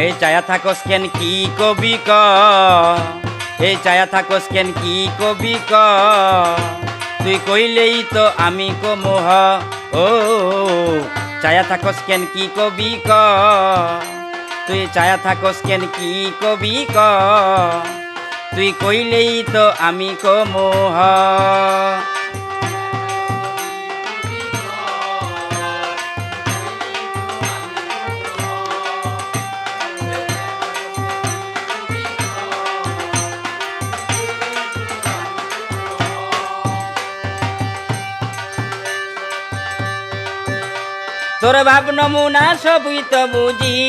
এই চায়া থাকস কেন কি কবি ক, এই চায়া থাকস কেন কি কবি ক, তুই কইলেই তো আমি কমোহ। ও চায়া থাকস কেন কি কবি ক, তুই চায়া থাকস কেন কি কবি ক, তুই কইলেই তো আমি কমোহ। তোর ভাব নমুনা সবই তো বুঝি,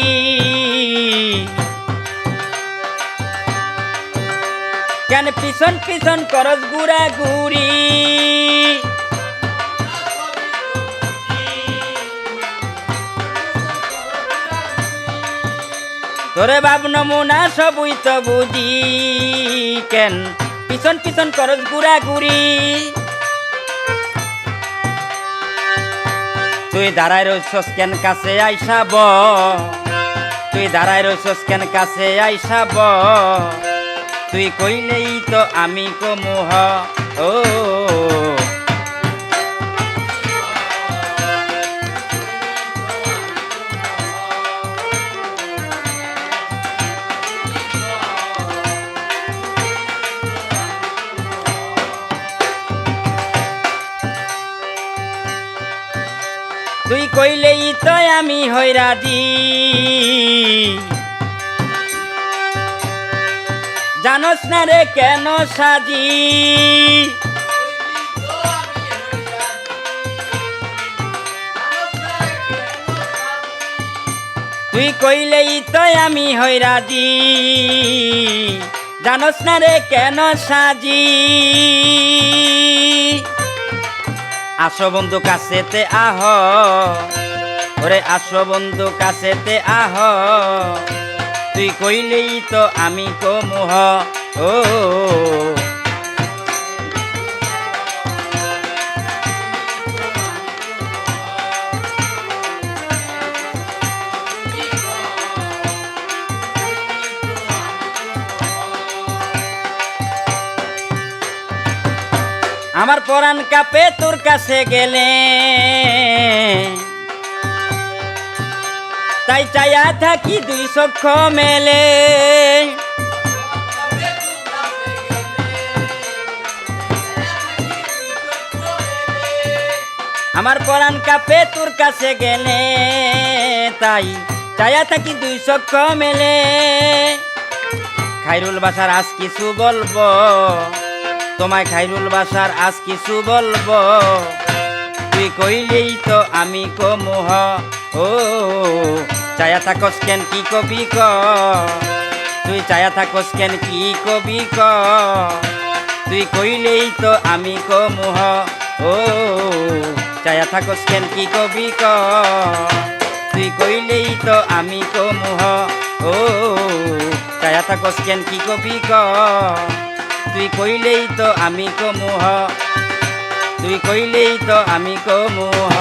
কেন পিছন পিছন করস গুড়া ঘুরি। তোরে ভাব নমুনা সবই তো বুঝি, কেন পিছন পিছন করস গুড়া ঘুরি। তুই দাঁড়ায় রইছস কেন কাছে আইসাব, তুই দাঁড়ায় রইছস কেন কাছে আইসাব, তুই কইলেই তো আমি কমোহ। ও তুই কইলেই তো আমি হই রাজি, জানোস না রে কেন সাজি। তুই কইলেই তো আমি হই রাজি, জানোস না রে কেন সাজি। আসো বন্ধু কাছেতে আহ, ওরে আসো বন্ধু কাছেতে আহ, তুই কইলেই তো আমি কমোহ। ও আমার পরাণ কাপে তোর কাছে গেলে, তাই চায়া থাকি দুই চক্ষু মেলে। আমার পরাণ কাপে তোর কাছে গেলে, তাই চায়া থাকি দুই চক্ষু মেলে। খাইরুল বাসার আজ কিছু বলবো, তোমায় খাইরুল বাসার আজ কিছু বলবো, তুই কইলেই তো আমি কমোহ। ও চায়া থাকস কেন কি কবি ক, তুই চায়া থাকস কেন কি কবি ক, তুই কইলেই তো আমি কমোহ। ও চায়া থাকস কেন কি কবি ক, তুই কইলেই তো আমি কমোহ। ও চায়া থাকস কেন কি কবি ক, তুই কইলেই তো আমি কমোহ, তুই কইলেই তো আমি কমোহ।